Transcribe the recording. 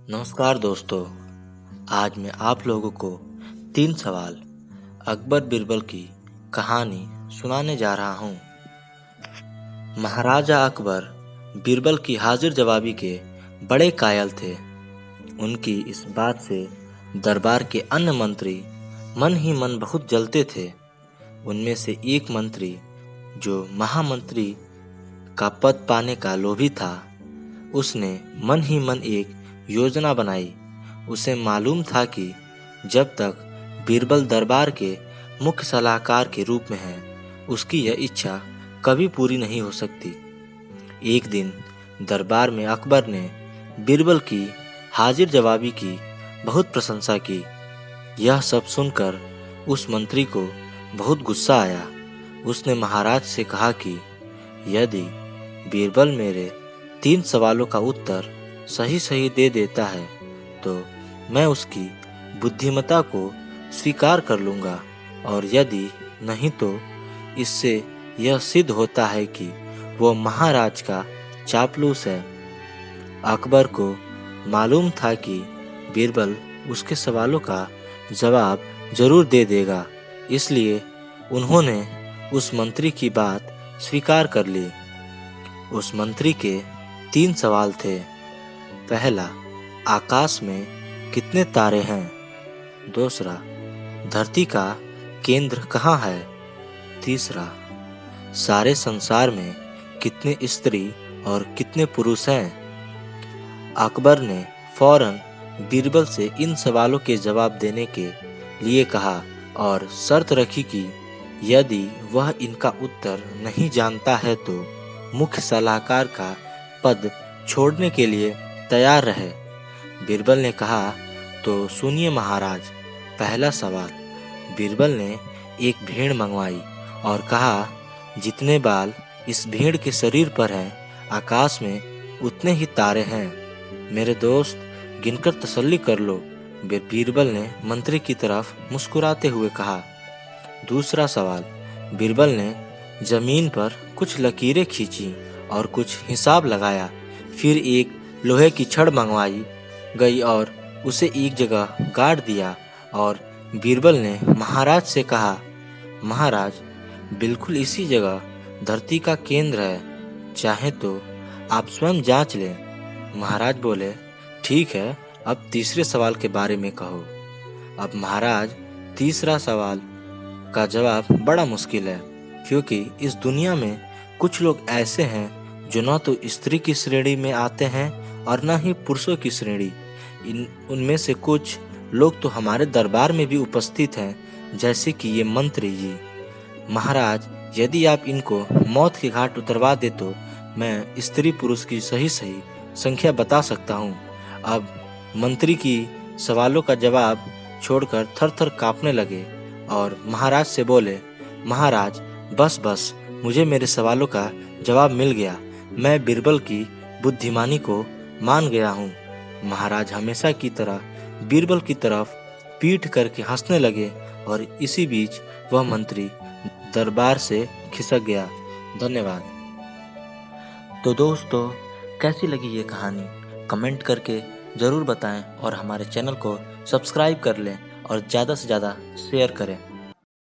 नमस्कार दोस्तों। आज मैं आप लोगों को 3 सवाल अकबर बीरबल की कहानी सुनाने जा रहा हूँ। महाराजा अकबर बीरबल की हाजिर जवाबी के बड़े कायल थे। उनकी इस बात से दरबार के अन्य मंत्री मन ही मन बहुत जलते थे। उनमें से एक मंत्री जो महामंत्री का पद पाने का लोभी था, उसने मन ही मन एक योजना बनाई। उसे मालूम था कि जब तक बीरबल दरबार के मुख्य सलाहकार के रूप में है, उसकी यह इच्छा कभी पूरी नहीं हो सकती। एक दिन दरबार में अकबर ने बीरबल की हाजिर जवाबी की बहुत प्रशंसा की। यह सब सुनकर उस मंत्री को बहुत गुस्सा आया। उसने महाराज से कहा कि यदि बीरबल मेरे 3 सवालों का उत्तर सही दे देता है तो मैं उसकी बुद्धिमत्ता को स्वीकार कर लूँगा, और यदि नहीं तो इससे यह सिद्ध होता है कि वो महाराज का चापलूस है। अकबर को मालूम था कि बीरबल उसके सवालों का जवाब जरूर दे देगा, इसलिए उन्होंने उस मंत्री की बात स्वीकार कर ली। उस मंत्री के 3 सवाल थे। पहला, आकाश में कितने तारे हैं? दूसरा, धरती का केंद्र कहाँ है? तीसरा, सारे संसार में कितने स्त्री और कितने पुरुष हैं? अकबर ने फौरन बीरबल से इन सवालों के जवाब देने के लिए कहा और शर्त रखी कि यदि वह इनका उत्तर नहीं जानता है तो मुख्य सलाहकार का पद छोड़ने के लिए तैयार रहे। बीरबल ने कहा, तो सुनिए महाराज। पहला सवाल। बीरबल ने एक भेड़ मंगवाई और कहा, जितने बाल इस भेड़ के शरीर पर हैं, आकाश में उतने ही तारे हैं। मेरे दोस्त, गिनकर तसल्ली कर लो। बीरबल ने मंत्री की तरफ मुस्कुराते हुए कहा। दूसरा सवाल। बीरबल ने जमीन पर कुछ लकीरें खींची और कुछ हिसाब लगाया। फिर एक लोहे की छड़ मंगवाई गई और उसे एक जगह गाड़ दिया, और बीरबल ने महाराज से कहा, महाराज, बिल्कुल इसी जगह धरती का केंद्र है, चाहे तो आप स्वयं जांच लें। महाराज बोले, ठीक है, अब तीसरे सवाल के बारे में कहो। अब महाराज, तीसरा सवाल का जवाब बड़ा मुश्किल है, क्योंकि इस दुनिया में कुछ लोग ऐसे हैं जो न तो स्त्री की श्रेणी में आते हैं और न ही पुरुषों की श्रेणी। उनमें से कुछ लोग तो हमारे दरबार में भी उपस्थित हैं, जैसे कि ये मंत्री जी। महाराज, यदि आप इनको मौत के घाट उतरवा दे तो मैं स्त्री पुरुष की सही संख्या बता सकता हूँ। अब मंत्री की सवालों का जवाब छोड़कर थर-थर कांपने लगे और महाराज से बोले, महाराज, बस, मुझे मेरे सवालों का जवाब मिल गया। मैं बीरबल की बुद्धिमानी को मान गया हूँ। महाराज हमेशा की तरह बीरबल की तरफ पीठ करके हंसने लगे और इसी बीच वह मंत्री दरबार से खिसक गया। धन्यवाद। तो दोस्तों, कैसी लगी ये कहानी? कमेंट करके ज़रूर बताएं और हमारे चैनल को सब्सक्राइब कर लें और ज़्यादा से ज़्यादा शेयर करें।